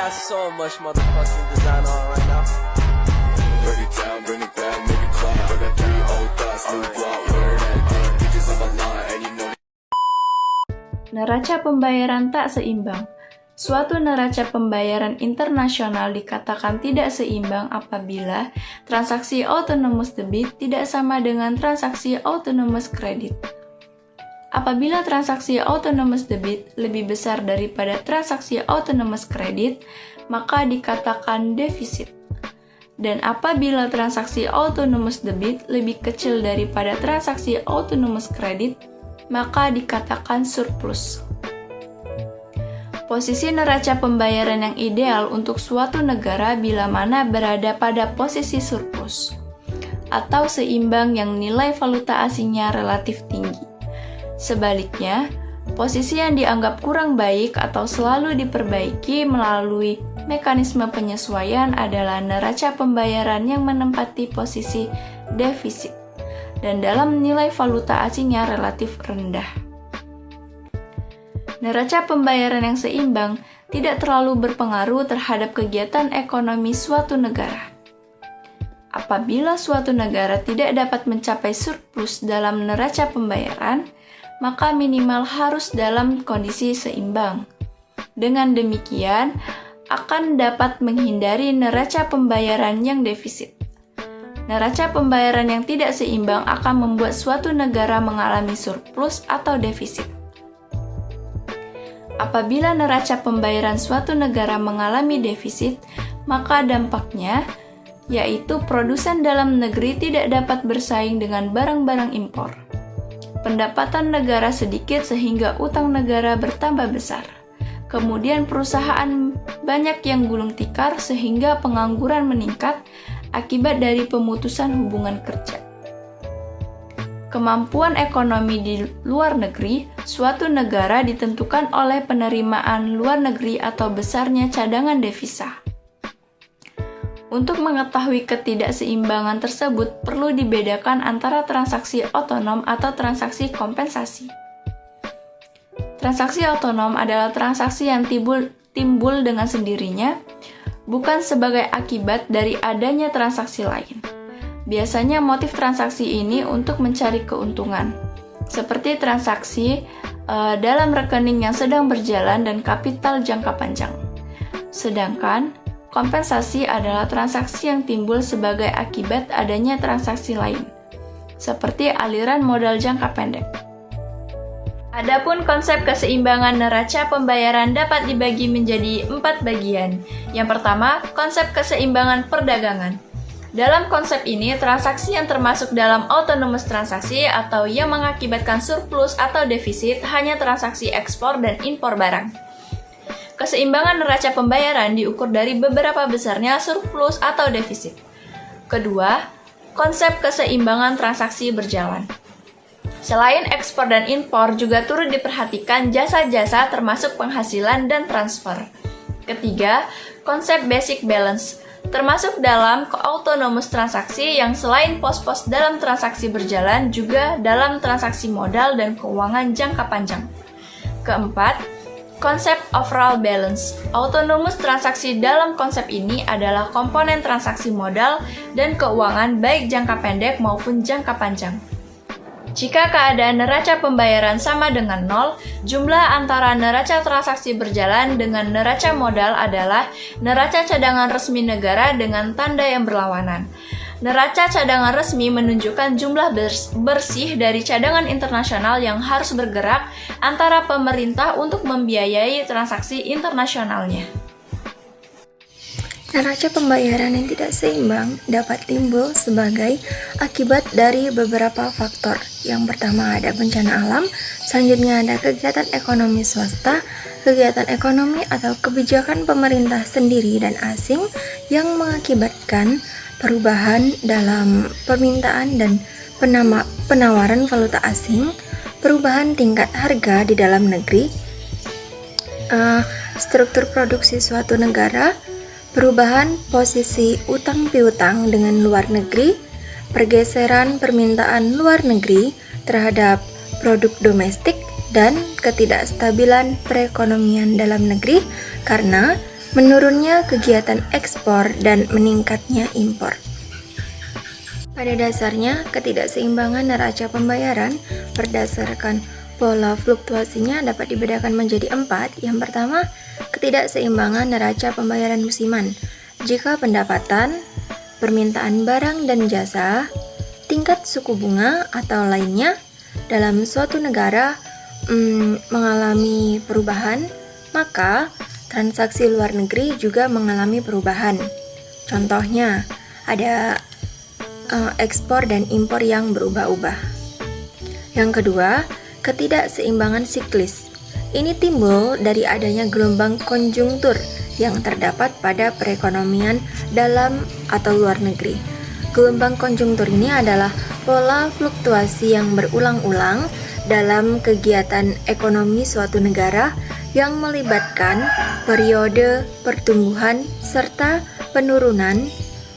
got so much motherfucking design on right now. Break it down, bring it back, make it clap. I got 3 old thoughts, new block, where that thing. Bitches on my line, and you know. Neraca pembayaran tak seimbang. Suatu neraca pembayaran internasional dikatakan tidak seimbang apabila transaksi autonomous debit tidak sama dengan transaksi autonomous credit. Apabila transaksi autonomous debit lebih besar daripada transaksi autonomous credit, maka dikatakan defisit. Dan apabila transaksi autonomous debit lebih kecil daripada transaksi autonomous credit, maka dikatakan surplus. Posisi neraca pembayaran yang ideal untuk suatu negara bila mana berada pada posisi surplus, atau seimbang yang nilai valuta asingnya relatif tinggi. Sebaliknya, posisi yang dianggap kurang baik atau selalu diperbaiki melalui mekanisme penyesuaian adalah neraca pembayaran yang menempati posisi defisit, dan dalam nilai valuta asingnya relatif rendah. Neraca pembayaran yang seimbang tidak terlalu berpengaruh terhadap kegiatan ekonomi suatu negara. Apabila suatu negara tidak dapat mencapai surplus dalam neraca pembayaran, maka minimal harus dalam kondisi seimbang. Dengan demikian, akan dapat menghindari neraca pembayaran yang defisit. Neraca pembayaran yang tidak seimbang akan membuat suatu negara mengalami surplus atau defisit. Apabila neraca pembayaran suatu negara mengalami defisit, maka dampaknya yaitu produsen dalam negeri tidak dapat bersaing dengan barang-barang impor. Pendapatan negara sedikit sehingga utang negara bertambah besar. Kemudian perusahaan banyak yang gulung tikar sehingga pengangguran meningkat akibat dari pemutusan hubungan kerja. Kemampuan ekonomi di luar negeri suatu negara ditentukan oleh penerimaan luar negeri atau besarnya cadangan devisa. Untuk mengetahui ketidakseimbangan tersebut, perlu dibedakan antara transaksi otonom atau transaksi kompensasi. Transaksi otonom adalah transaksi yang timbul dengan sendirinya, bukan sebagai akibat dari adanya transaksi lain. Biasanya motif transaksi ini untuk mencari keuntungan, seperti transaksi dalam rekening yang sedang berjalan dan kapital jangka panjang. Sedangkan kompensasi adalah transaksi yang timbul sebagai akibat adanya transaksi lain, seperti aliran modal jangka pendek. Adapun konsep keseimbangan neraca pembayaran dapat dibagi menjadi 4 bagian. Yang pertama, konsep keseimbangan perdagangan. Dalam konsep ini, transaksi yang termasuk dalam autonomous transaksi atau yang mengakibatkan surplus atau defisit hanya transaksi ekspor dan impor barang. Keseimbangan neraca pembayaran diukur dari beberapa besarnya surplus atau defisit. Kedua, konsep keseimbangan transaksi berjalan. Selain ekspor dan impor, juga turut diperhatikan jasa-jasa termasuk penghasilan dan transfer. Ketiga, konsep basic balance. Termasuk dalam autonomous transaksi yang selain pos-pos dalam transaksi berjalan juga dalam transaksi modal dan keuangan jangka panjang. Keempat, konsep overall balance. Autonomous transaksi dalam konsep ini adalah komponen transaksi modal dan keuangan baik jangka pendek maupun jangka panjang. Jika keadaan neraca pembayaran sama dengan 0, jumlah antara neraca transaksi berjalan dengan neraca modal adalah neraca cadangan resmi negara dengan tanda yang berlawanan. Neraca cadangan resmi menunjukkan jumlah bersih dari cadangan internasional yang harus bergerak antara pemerintah untuk membiayai transaksi internasionalnya. Neraca pembayaran yang tidak seimbang dapat timbul sebagai akibat dari beberapa faktor. Yang pertama ada bencana alam, selanjutnya ada kegiatan ekonomi swasta, kegiatan ekonomi atau kebijakan pemerintah sendiri dan asing yang mengakibatkan perubahan dalam permintaan dan penawaran valuta asing, perubahan tingkat harga di dalam negeri, struktur produksi suatu negara, perubahan posisi utang piutang dengan luar negeri, pergeseran permintaan luar negeri terhadap produk domestik, dan ketidakstabilan perekonomian dalam negeri karena menurunnya kegiatan ekspor dan meningkatnya impor. Pada dasarnya, ketidakseimbangan neraca pembayaran berdasarkan pola fluktuasinya dapat dibedakan menjadi 4. Yang pertama, ketidakseimbangan neraca pembayaran musiman. Jika pendapatan, permintaan barang dan jasa, tingkat suku bunga atau lainnya dalam suatu negara mengalami perubahan, maka transaksi luar negeri juga mengalami perubahan. Contohnya, ada ekspor dan impor yang berubah-ubah. Yang kedua, ketidakseimbangan siklis. Ini timbul dari adanya gelombang konjungtur yang terdapat pada perekonomian dalam atau luar negeri. Gelombang konjungtur ini adalah pola fluktuasi yang berulang-ulang dalam kegiatan ekonomi suatu negara yang melibatkan periode pertumbuhan serta penurunan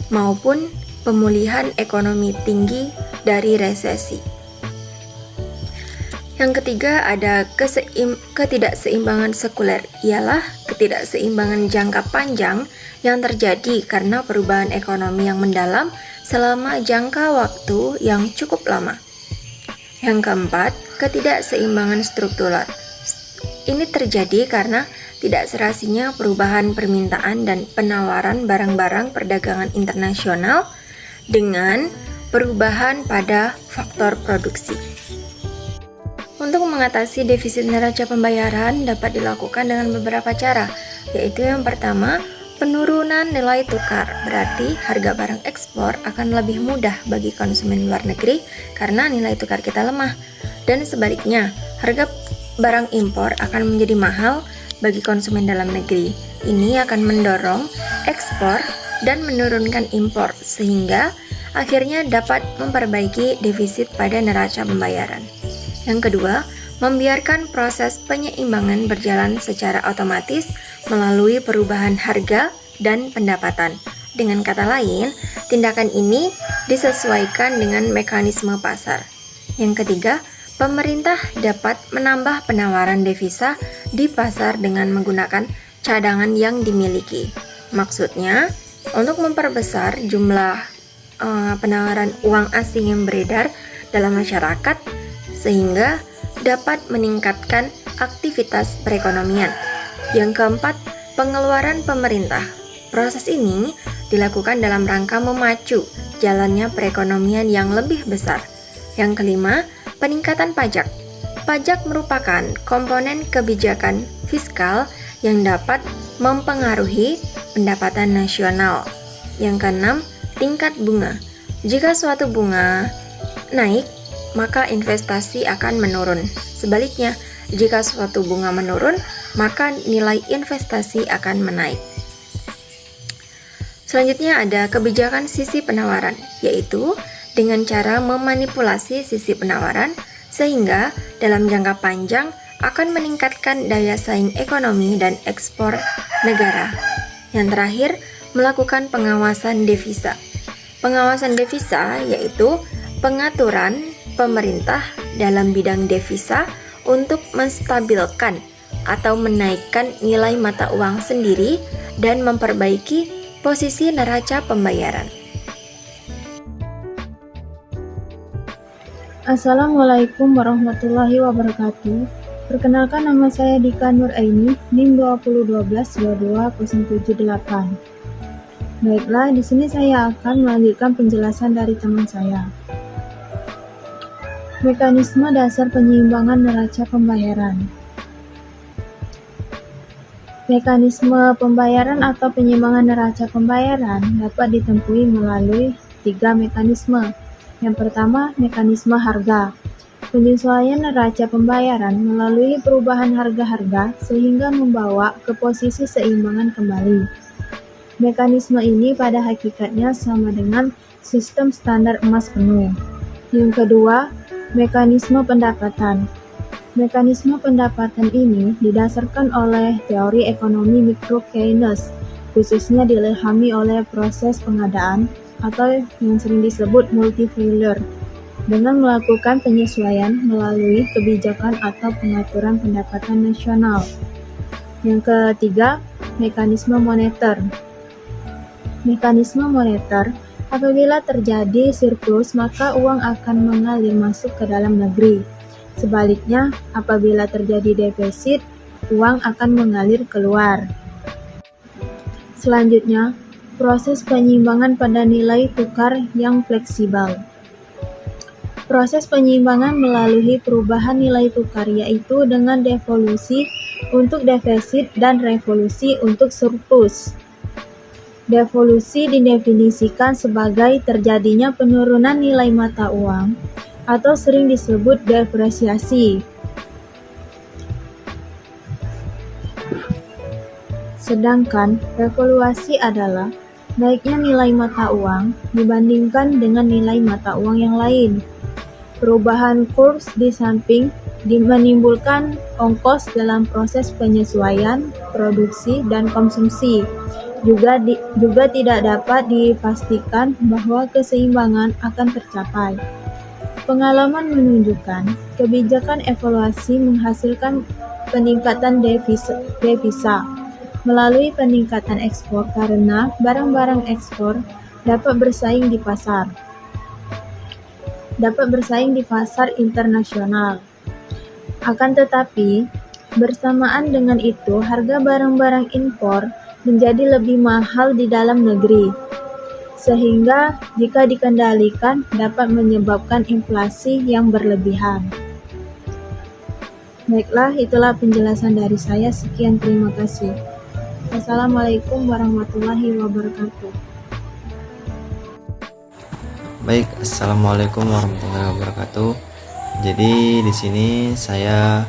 maupun pemulihan ekonomi tinggi dari resesi. Yang ketiga ada ketidakseimbangan sekuler, ialah ketidakseimbangan jangka panjang yang terjadi karena perubahan ekonomi yang mendalam selama jangka waktu yang cukup lama. Yang keempat, ketidakseimbangan struktural. Ini terjadi karena tidak serasinya perubahan permintaan dan penawaran barang-barang perdagangan internasional dengan perubahan pada faktor produksi. Untuk mengatasi defisit neraca pembayaran dapat dilakukan dengan beberapa cara, yaitu yang pertama, penurunan nilai tukar. Berarti harga barang ekspor akan lebih mudah bagi konsumen luar negeri karena nilai tukar kita lemah. Dan sebaliknya, harga barang impor akan menjadi mahal bagi konsumen dalam negeri. Ini akan mendorong ekspor dan menurunkan impor, sehingga akhirnya dapat memperbaiki defisit pada neraca pembayaran. Yang kedua, membiarkan proses penyeimbangan berjalan secara otomatis melalui perubahan harga dan pendapatan. Dengan kata lain, tindakan ini disesuaikan dengan mekanisme pasar. Yang ketiga, pemerintah dapat menambah penawaran devisa di pasar dengan menggunakan cadangan yang dimiliki. Maksudnya, untuk memperbesar jumlah penawaran uang asing yang beredar dalam masyarakat sehingga dapat meningkatkan aktivitas perekonomian. Yang keempat, pengeluaran pemerintah. Proses ini dilakukan dalam rangka memacu jalannya perekonomian yang lebih besar. Yang kelima, peningkatan pajak. Pajak merupakan komponen kebijakan fiskal yang dapat mempengaruhi pendapatan nasional. Yang keenam, tingkat bunga. Jika suatu bunga naik, maka investasi akan menurun. Sebaliknya, jika suatu bunga menurun, maka nilai investasi akan menaik. Selanjutnya ada kebijakan sisi penawaran, yaitu dengan cara memanipulasi sisi penawaran sehingga dalam jangka panjang akan meningkatkan daya saing ekonomi dan ekspor negara. Yang terakhir, melakukan pengawasan devisa. Pengawasan devisa yaitu pengaturan pemerintah dalam bidang devisa untuk menstabilkan atau menaikkan nilai mata uang sendiri dan memperbaiki posisi neraca pembayaran. Assalamualaikum warahmatullahi wabarakatuh. Perkenalkan, nama saya Dika Nur Aini, NIM 2012-22778. Baiklah, di sini saya akan melanjutkan penjelasan dari teman saya. Mekanisme dasar penyeimbangan neraca pembayaran. Mekanisme pembayaran atau penyeimbangan neraca pembayaran dapat ditempuhi melalui 3 mekanisme. Yang pertama, mekanisme harga. Penyesuaian neraca pembayaran melalui perubahan harga-harga sehingga membawa ke posisi seimbangan kembali. Mekanisme ini pada hakikatnya sama dengan sistem standar emas penuh. Yang kedua, mekanisme pendapatan. Mekanisme pendapatan ini didasarkan oleh teori ekonomi mikro Keynes, khususnya diilhami oleh proses pengadaan atau yang sering disebut multiplier, dengan melakukan penyesuaian melalui kebijakan atau pengaturan pendapatan nasional. Yang ketiga, mekanisme moneter. Mekanisme moneter, apabila terjadi surplus maka uang akan mengalir masuk ke dalam negeri. Sebaliknya, apabila terjadi defisit, uang akan mengalir keluar. Selanjutnya, proses penyeimbangan pada nilai tukar yang fleksibel. Proses penyeimbangan melalui perubahan nilai tukar, yaitu dengan devolusi untuk defisit dan revolusi untuk surplus. Devolusi didefinisikan sebagai terjadinya penurunan nilai mata uang atau sering disebut depresiasi. Sedangkan revaluasi adalah naiknya nilai mata uang dibandingkan dengan nilai mata uang yang lain. Perubahan kurs di samping menimbulkan ongkos dalam proses penyesuaian, produksi, dan konsumsi. Juga tidak dapat dipastikan bahwa keseimbangan akan tercapai. Pengalaman menunjukkan kebijakan evaluasi menghasilkan peningkatan devisa melalui peningkatan ekspor karena barang-barang ekspor dapat bersaing di pasar internasional. Akan tetapi, bersamaan dengan itu harga barang-barang impor menjadi lebih mahal di dalam negeri, sehingga jika dikendalikan dapat menyebabkan inflasi yang berlebihan. Baiklah, itulah penjelasan dari saya. Sekian, terima kasih. Wassalamualaikum warahmatullahi wabarakatuh. Baik, assalamualaikum warahmatullahi wabarakatuh. Jadi di sini saya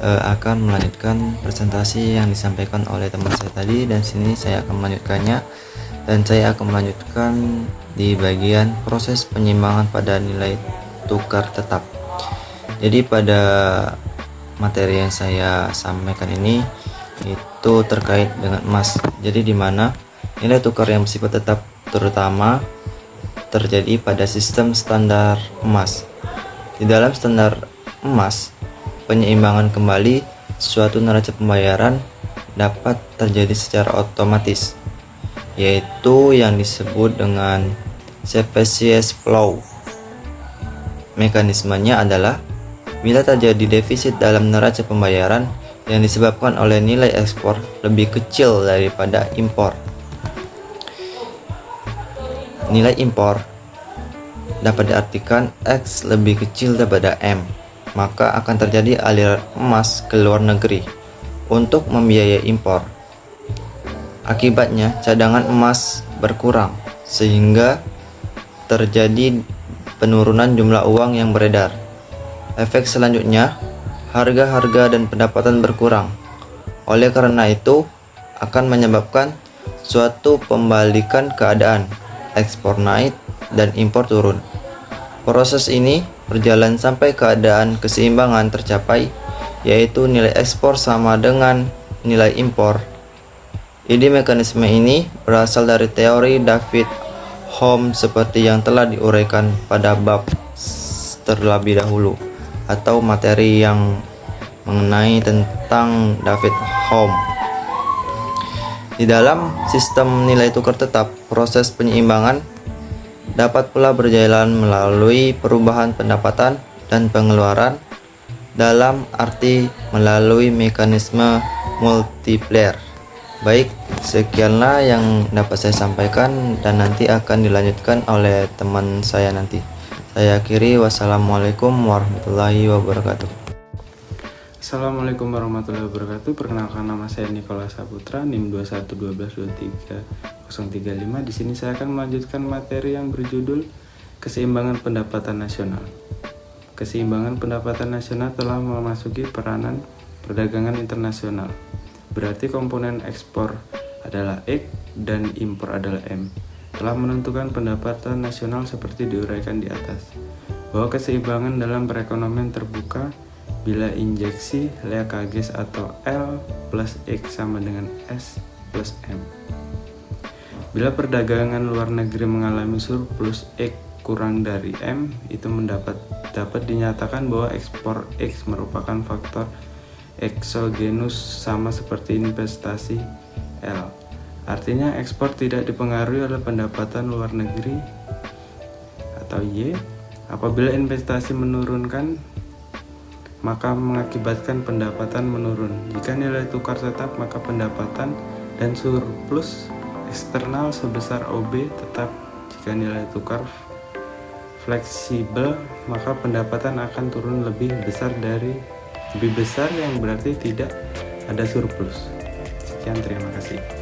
akan melanjutkan presentasi yang disampaikan oleh teman saya tadi, dan sini saya akan melanjutkannya, dan saya akan melanjutkan di bagian proses penyeimbangan pada nilai tukar tetap. Jadi pada materi yang saya sampaikan ini itu terkait dengan emas. Jadi di mana nilai tukar yang bersifat tetap terutama terjadi pada sistem standar emas. Di dalam standar emas, penyeimbangan kembali suatu neraca pembayaran dapat terjadi secara otomatis, yaitu yang disebut dengan Cepheus flow. Mekanismenya adalah bila terjadi defisit dalam neraca pembayaran yang disebabkan oleh nilai ekspor lebih kecil daripada impor. Nilai impor dapat diartikan X lebih kecil daripada M, maka akan terjadi aliran emas ke luar negeri untuk membiayai impor. Akibatnya, cadangan emas berkurang sehingga terjadi penurunan jumlah uang yang beredar. Efek selanjutnya, harga-harga dan pendapatan berkurang. Oleh karena itu, akan menyebabkan suatu pembalikan keadaan, ekspor naik dan impor turun. Proses ini berjalan sampai keadaan keseimbangan tercapai, yaitu nilai ekspor sama dengan nilai impor. Ide mekanisme ini berasal dari teori David Hume seperti yang telah diuraikan pada bab terlebih dahulu, atau materi yang mengenai tentang David Hume. Di dalam sistem nilai tukar tetap, proses penyeimbangan dapat pula berjalan melalui perubahan pendapatan dan pengeluaran, dalam arti melalui mekanisme multiplier. Baik, sekianlah yang dapat saya sampaikan, dan nanti akan dilanjutkan oleh teman saya nanti. Saya akhiri, wassalamualaikum warahmatullahi wabarakatuh. Assalamualaikum warahmatullahi wabarakatuh. Perkenalkan, nama saya Nikolas Saputra, NIM 211223035. Di sini saya akan melanjutkan materi yang berjudul Keseimbangan Pendapatan Nasional. Keseimbangan pendapatan nasional telah memasuki peranan perdagangan internasional. Berarti komponen ekspor adalah X dan impor adalah M. Telah menentukan pendapatan nasional seperti diuraikan di atas, bahwa keseimbangan dalam perekonomian terbuka bila injeksi Leakages atau L plus X sama dengan S plus M. Bila perdagangan luar negeri mengalami surplus X kurang dari M, itu dapat dinyatakan bahwa ekspor X merupakan faktor eksogenus sama seperti investasi L. Artinya ekspor tidak dipengaruhi oleh pendapatan luar negeri. Atau Y. Apabila investasi menurunkan, maka mengakibatkan pendapatan menurun. Jika nilai tukar tetap, maka pendapatan dan surplus eksternal sebesar OB tetap. Jika nilai tukar fleksibel, maka pendapatan akan turun lebih besar yang berarti tidak ada surplus. Sekian, terima kasih.